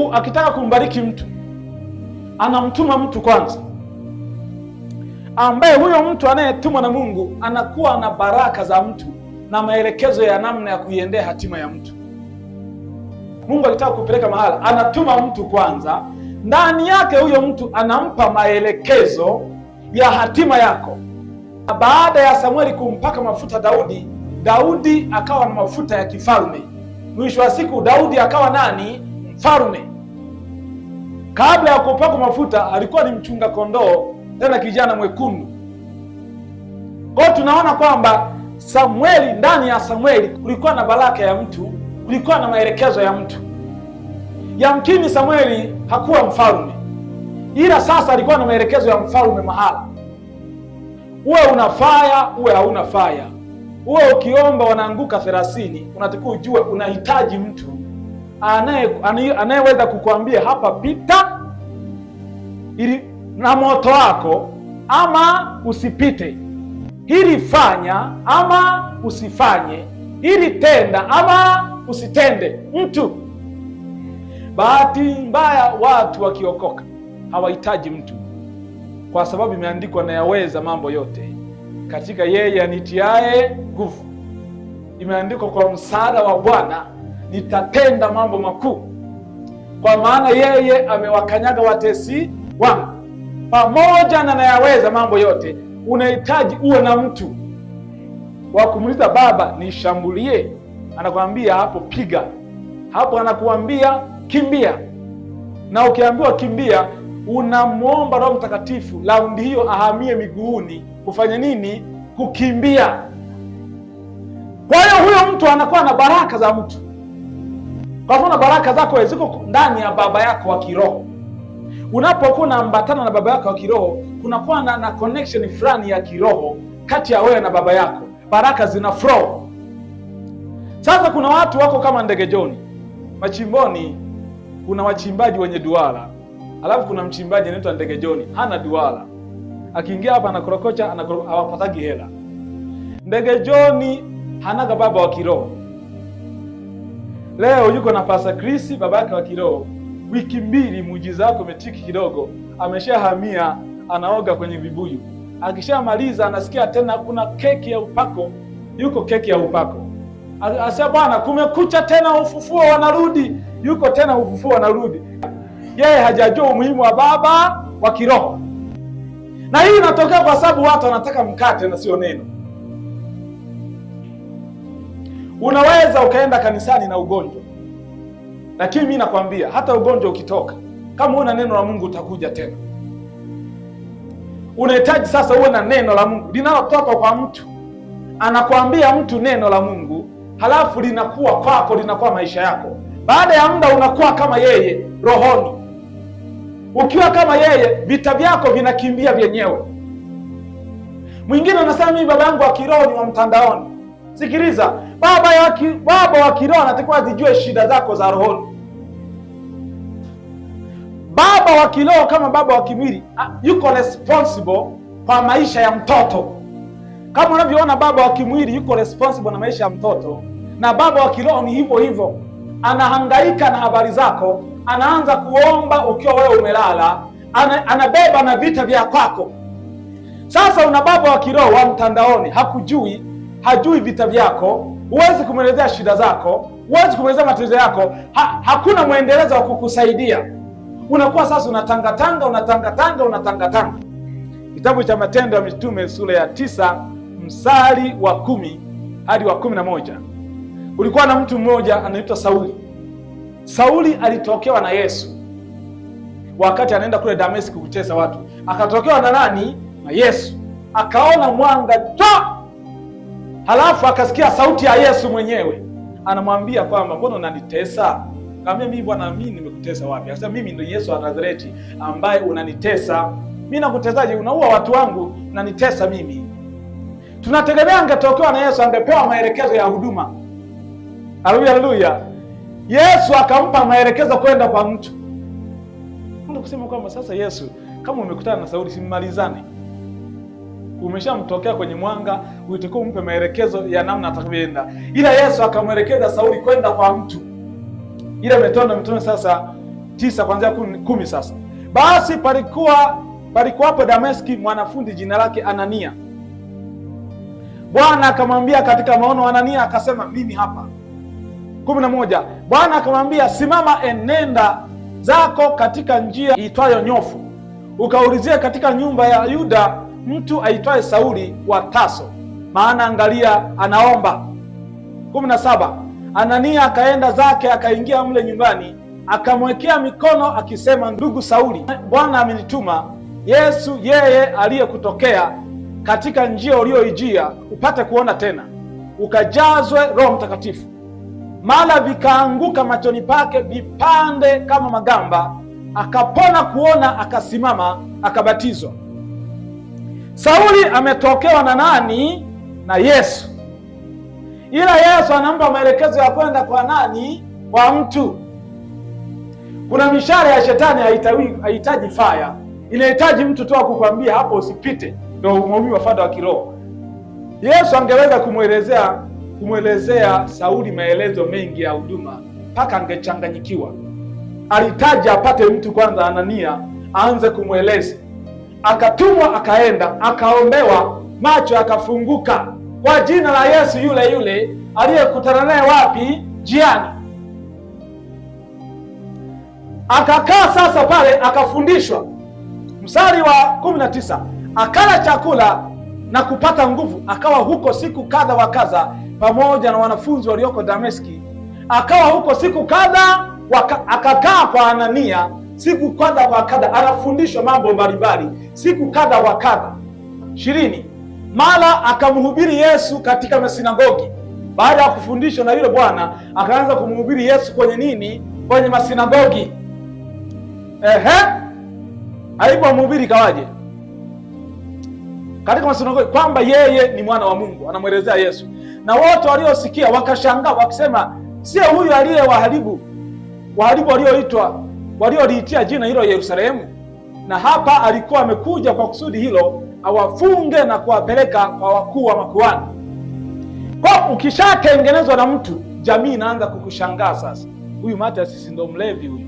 Mungu akitaka kumbariki mtu anamtuma mtu kwanza, ambaye huyo mtu anayetumwa na Mungu anakuwa na baraka za mtu na maelekezo ya namna ya kuiendea hatima ya mtu. Mungu akitaka kupeleka mahala anatuma mtu kwanza, ndani yake huyo mtu anampa maelekezo ya hatima yako. Baada ya Samueli kumpaka mafuta Daudi, Daudi akawa na mafuta ya kifalme. Mwisho wa siku Daudi akawa nani? Mfalme. Kabla ya kupaka mafuta alikuwa ni mchunga kondoo, tena kijana mwekundu. Kwa hiyo tunaona kwamba Samueli, ndani ya Samueli kulikuwa na baraka ya mtu, kulikuwa na maelekezo ya mtu. Yamkini Samueli hakuwa mfalme, ila sasa alikuwa na maelekezo ya mfalme mahala. Uwe unafaya, uwe hauna faya, uwe ukiomba wanaanguka 30, unatakiwa ujue unahitaji mtu anayeweza kukuambia hapa pita ili na moto wako, ama usipite, hili fanya ama usifanye, hili tenda ama usitende. Mtu, bahati mbaya watu wakiokoka hawahitaji mtu, kwa sababu imeandikwa na yaweza mambo yote katika yeye anitiaye nguvu. Imeandikwa kwa msaada wa Bwana nitatenda mambo makuu, kwa maana yeye amewakanyaga watesi wangu. Pamoja na nayaweza mambo yote, unahitaji uwe na mtu wa kumuuliza, Baba nishambulie, anakuambia hapo piga, hapo anakuambia kimbia. Na ukiambiwa kimbia, unamwomba Roho Mtakatifu laundi hiyo ahamie miguuni, kufanya nini? Kukimbia. Kwa hiyo huyo mtu anakuwa na baraka za mtu. Kwa mfano, baraka zako ziko ndani ya baba yako wa kiroho. Unapokuwa unaambatana na baba yako wa kiroho, kunakuwa na connection fulani ya kiroho kati ya wewe na baba yako, baraka zina flow. Sasa kuna watu wako kama ndege Joni. Machimboni kuna wachimbaji wenye duara, alafu kuna mchimbaji anaitwa ndege Joni, hana duara. Akiingia hapa anakorokocha, hawapatagi hela. Ndege Joni hanaga baba wa kiroho. Leo yuko na Pastor Chris, baba yake wa kiroho. Wiki mbili muujiza wako umetiki kidogo, ameshahamia anaoga kwenye vibuyu. Akishamaliza anasikia tena kuna keki ya upako, yuko keki ya upako. Asema Bwana kumekucha tena, ufufuo wanarudi, yuko tena ufufuo wanarudi. Yeye hajajua umuhimu wa baba wa kiroho. Na hii inatokea kwa sababu watu wanataka mkate na sio neno. Unaweza ukaenda kanisani na ugonjwa, lakini mimi nakwambia hata ugonjwa ukitoka, kama una neno la Mungu utakuja tena. Unahitaji sasa uwe na neno la Mungu linalotoka kwa mtu. Anakuambia mtu neno la Mungu, halafu linakuwa kwako, linakuwa maisha yako. Baada ya muda unakuwa kama yeye rohoni. Ukiwa kama yeye, vita vyako vinakimbia vyenyewe. Mwingine anasema mimi baba yangu wa kiroho ni wa mtandaoni. Sikiliza, baba wa kiroho anatakiwa azijue shida zako za rohoni. Baba wa kiroho kama baba wa kimwili yuko responsible kwa maisha ya mtoto. Kama unavyoona baba wa kimwili yuko responsible na maisha ya mtoto, na baba wa kiroho ni hivyo hivyo. Anahangaika na habari zako, anaanza kuomba ukiwa wewe umelala, anabeba na vita vya kwako. Sasa una baba wa kiroho wa mtandaoni, hajui vita vyako, huwezi kumwelezea shida zako, huwezi kumwelezea matatizo yako, hakuna mwendelezo wa kukusaidia. Unakuwa sasa unatangatanga. Kitabu cha Matendo ya Mitume sura ya 9 mstari wa 10 hadi wa 11. Ulikuwa na mtu mmoja anaitwa Sauli. Sauli alitokewa na Yesu wakati anaenda kule Dameski kutesa watu. Akatokewa na nani? Na Yesu. Akaona mwanga halafu akasikia sauti ya Yesu mwenyewe anamwambia kwamba mbona unanitesa? Akamwambia mimi bwana, mimi nimekutesa wapi? Akasema mimi ndio Yesu wa Nazareti ambaye unanitesa. Mimi nakutesaje? Unaua watu wangu, unanitesa mimi. Tunategemea angetokewa na Yesu angepewa maelekezo ya huduma. Haleluya. Yesu akampa maelekezo kwenda kwa mtu. Ndio kusema kwamba sasa Yesu, kama umekutana na Sauli simmalizane. Umeshamtokea kwenye mwanga, utakuwa umpe maelekezo ya namna atakavyoenda. Ila Yesu akamwelekeza Sauli kwenda kwa mtu. Ila Matendo sasa 9 kuanzia 10. Sasa basi palikuwapo Dameski mwanafunzi jina lake Anania. Bwana akamwambia katika maono, Anania akasema, mimi hapa. 11. Bwana akamwambia, simama, enenda zako katika njia iitwayo Nyofu, ukaulizie katika nyumba ya Yuda mtu aitwaye Sauli wa Tarso, maana angalia anaomba. 17. Anania akaenda zake, akaingia mle nyumbani, akamwekea mikono akisema, ndugu Sauli, Bwana amenituma Yesu, yeye aliyekutokea katika njia ulioijia, upate kuona tena, ukajazwe Roho Mtakatifu. Mara vikaanguka machoni pake vipande kama magamba, akapona kuona, akasimama, akabatizwa. Sauli ametokewa na nani? Na Yesu. Ila Yesu anampa maelekezo ya kwenda kwa nani? Kwa mtu. Kuna mishale ya shetani haihitaji faya, inahitaji mtu tu akukwambia hapo usipite, ndio umuhimu wa fadha wa kiroho. Yesu angeweza kumwelezea Sauli maelezo mengi ya huduma mpaka angechanganyikiwa. Alihitaji apate mtu kwanza, Anania, aanze kumweleza. Akatumwa, akaenda, akaombewa, macho akafunguka kwa jina la Yesu yule yule aliyekutana naye wapi? Njiani. Akakaa sasa pale, akafundishwa. Mstari wa 19, akala chakula na kupata nguvu, akawa huko siku kadha wa kadha pamoja na wanafunzi walioko Dameski. Akawa huko siku kadha, akakaa kwa Anania siku kadha wa kadha, anafundishwa mambo mbalimbali siku kadha wa kadha. 20. Mara akamhubiri Yesu katika masinagogi. Baada ya kufundishwa na yule bwana, akaanza kumhubiri Yesu kwenye nini? Kwenye masinagogi. Alipomhubiri kawaje? Katika masinagogi, kwamba yeye ni mwana wa Mungu, anamwelezea Yesu, na wote waliosikia wakashangaa wakisema, sio huyu aliye waharibu walioliitia jina hilo Yerusalemu? Na hapa alikuwa amekuja kwa kusudi hilo, awafunge na kuwapeleka kwa wakuu wa makuhani. Kwa ukishatengenezwa na mtu, jamii inaanza kukushangaa sasa, huyu Matias ndio mlevi huyu.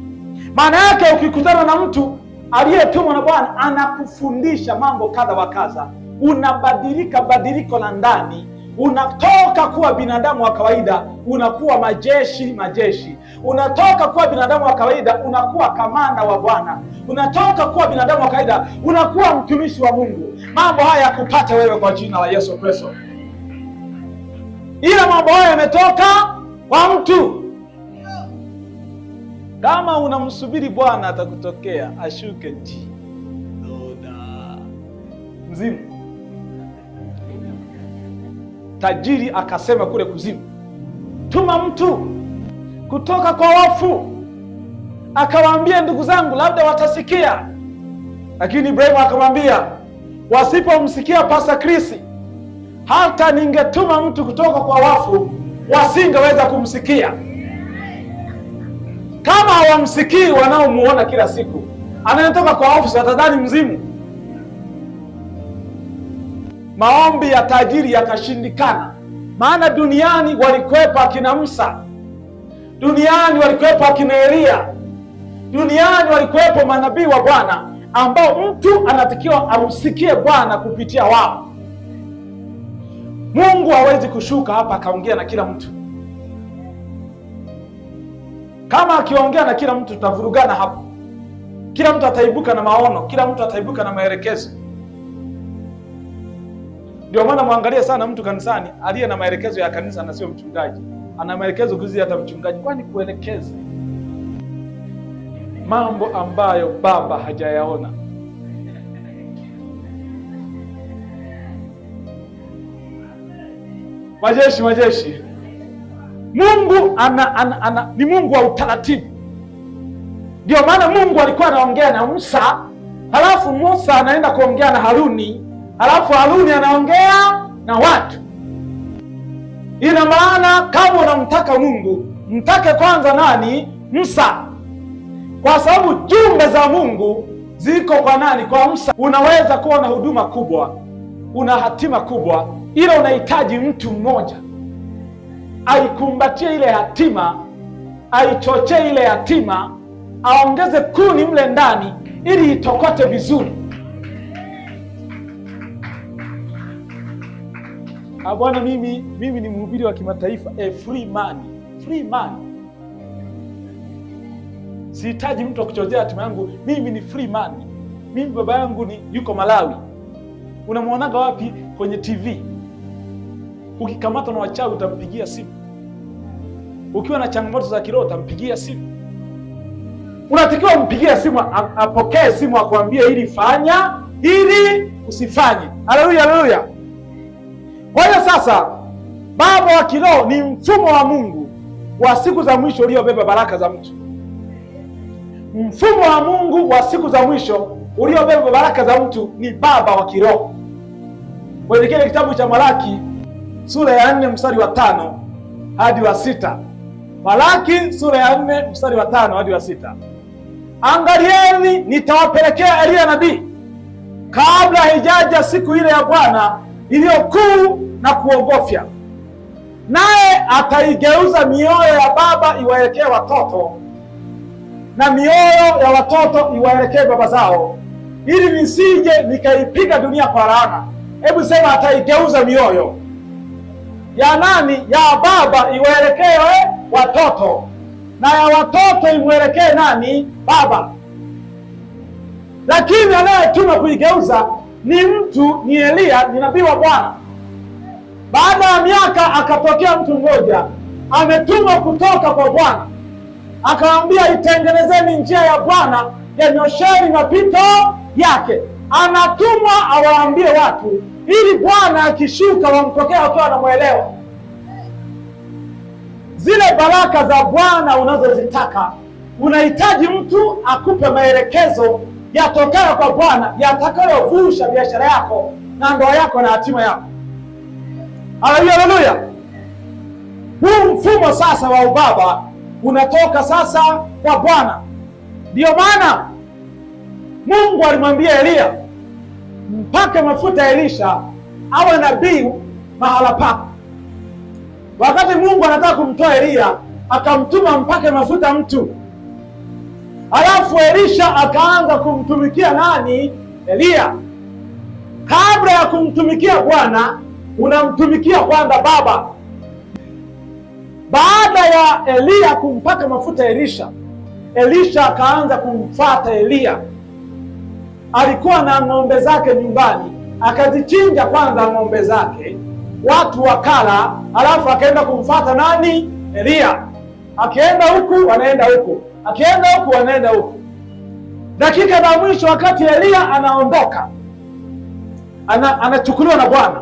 Maana yake ukikutana na mtu aliyetumwa na Bwana anakufundisha mambo kadha wa kadha, unabadilika badiliko la ndani, unatoka kuwa binadamu wa kawaida unakuwa majeshi. Unatoka kuwa binadamu wa kawaida unakuwa kamanda wa Bwana. Unatoka kuwa binadamu wa kawaida unakuwa mtumishi wa Mungu. Mambo haya yakupate wewe kwa jina la Yesu Kristo. Ila mambo haya yametoka kwa mtu. Kama unamsubiri Bwana atakutokea, ashuke nji mzimu. Tajiri akasema kule kuzimu, tuma mtu kutoka kwa wafu akawaambia, ndugu zangu labda watasikia. Lakini Ibrahimu akamwambia, wasipomsikia Pasa Krisi, hata ningetuma mtu kutoka kwa wafu wasingeweza kumsikia. Kama hawamsikii wanaomuona kila siku, anayetoka kwa wafu watadhani mzimu. Maombi ya tajiri yakashindikana, maana duniani walikwepa akina Musa, duniani walikwepa akina Elia, duniani walikwepo manabii wa Bwana ambao mtu anatakiwa amsikie Bwana kupitia wao. Mungu hawezi kushuka hapa akaongea na kila mtu. Kama akiongea na kila mtu tutavurugana hapo. Kila mtu ataibuka na maono, kila mtu ataibuka na maelekezo. Ndio maana muangalie sana mtu kanisani aliye na maelekezo ya kanisa na sio mchungaji. Ana maelekezo kuzidi hata mchungaji, kwani kuelekeze mambo ambayo baba hajayaona. Majeshi. Mungu ni Mungu wa utaratibu. Ndio maana Mungu alikuwa anaongea na Musa, halafu Musa anaenda kuongea na Haruni, halafu Haruni anaongea na watu. Ina maana kama unamtaka Mungu, mtake kwanza nani? Musa. Kwa sababu jumbe za Mungu ziko kwa nani? Kwa Musa. Unaweza kuwa na huduma kubwa, una hatima kubwa, ila unahitaji mtu mmoja aikumbatie ile hatima, aichochee ile hatima, aongeze kuni mle ndani ili itokote vizuri. Bwana, mimi ni mhubiri wa kimataifa, free man. Sihitaji mtu akuchojea hatima yangu. Mimi ni free man. Mimi baba yangu yuko Malawi. Unamwonaga wapi? Kwenye TV. Ukikamatwa na wachawi utampigia simu. Ukiwa na changamoto za kiroho utampigia simu. Unatakiwa umpigie simu, apokee simu, akwambie ili fanya, ili usifanye. Haleluya. Kwa hiyo sasa, baba wa kiroho ni mfumo wa Mungu wa siku za mwisho uliobeba baraka za mtu. Mfumo wa Mungu wa siku za mwisho uliobeba baraka za mtu ni baba wa kiroho. Kwenye kile kitabu cha Malaki sura ya 4 mstari wa 5 hadi wa 6. Malaki sura ya 4 mstari wa 5 hadi wa 6. Angalieni, nitawapelekea Elia nabii kabla haijaja siku ile ya Bwana iliyokuu na kuogofya, naye ataigeuza mioyo ya baba iwaelekee watoto na mioyo ya watoto iwaelekee baba zao, ili nisije nikaipiga dunia kwa laana. Hebu sema, ataigeuza mioyo ya nani? Ya baba iwaelekee watoto, na ya watoto imwelekee nani? Baba. Lakini anayetuma kuigeuza ni Elia, ni nabii wa Bwana. Baada ya miaka akatokea mtu mmoja ametumwa kutoka kwa Bwana, akawaambia, itengenezeni njia ya Bwana, yanyosheni mapito yake. Anatumwa awaambie watu ili Bwana akishuka wampokee wakiwa wanamwelewa. Zile baraka za Bwana unazozitaka, unahitaji mtu akupe maelekezo yatokayo kwa Bwana, yatakayovusha biashara yako na ndoa yako na hatima yako. Haleluya. Huu mfumo sasa wa ubaba unatoka sasa kwa Bwana. Ndio maana Mungu alimwambia Elia, mpake mafuta Elisha awe nabii mahala pako. Wakati Mungu anataka kumtoa Elia, akamtuma mpake mafuta mtu. Alafu Elisha akaanza kumtumikia nani? Elia. Kabla ya kumtumikia Bwana, unamtumikia kwanza baba. Baada ya Elia kumpaka mafuta Elisha akaanza kumfuata Elia. Alikuwa na ng'ombe zake nyumbani, akazichinja kwanza ng'ombe zake, watu wakala, alafu akaenda kumfuata nani? Elia. Akienda huku wanaenda huku, akienda huku wanaenda huku. Dakika za mwisho, wakati Elia anaondoka, anachukuliwa na Bwana,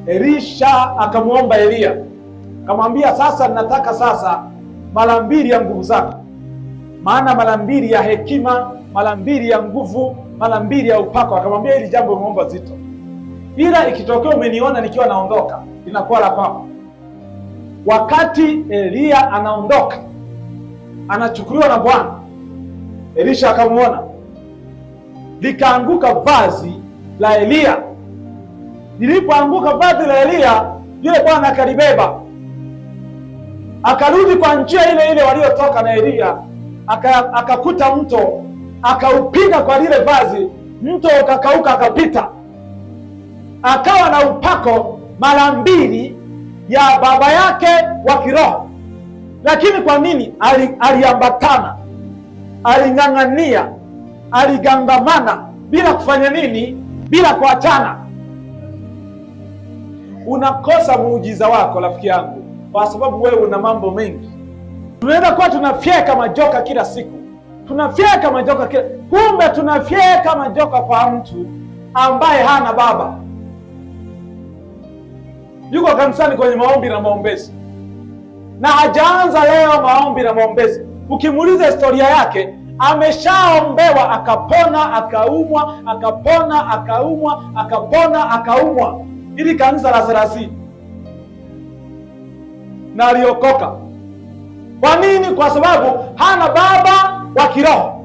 Elisha akamwomba Elia, akamwambia, sasa nataka sasa mara 2 ya nguvu zako. Maana mara 2 ya hekima, mara 2 ya nguvu, mara 2 ya upako. Akamwambia, hili jambo umeomba zito, ila ikitokea umeniona nikiwa naondoka, inakuwa la kwako. Wakati Elia anaondoka, anachukuliwa na Bwana, Elisha akamuona, likaanguka vazi la Elia. Lilipoanguka vazi la Elia, yule Bwana akalibeba, akarudi kwa njia ile ile waliotoka na Elia, akakuta mto, akaupiga kwa lile vazi, mto ukakauka, akapita. Akawa na upako mara 2 ya baba yake wa kiroho. Lakini kwa nini? Aliambatana, aling'ang'ania, aligangamana bila kufanya nini? Bila kuachana. Unakosa muujiza wako rafiki yangu, kwa sababu wewe una mambo mengi. Tunaweza kuwa tunafyeka majoka kila siku, tunafyeka majoka kila, kumbe tunafyeka majoka kwa mtu ambaye hana baba. Yuko kanisani kwenye maombi na maombezi, na hajaanza leo maombi na maombezi. Ukimuuliza historia yake, ameshaombewa akapona, akaumwa, akapona, akaumwa, akapona, akaumwa, ili kanisa la 30, na aliokoka. Kwa nini? Kwa sababu hana baba wa kiroho.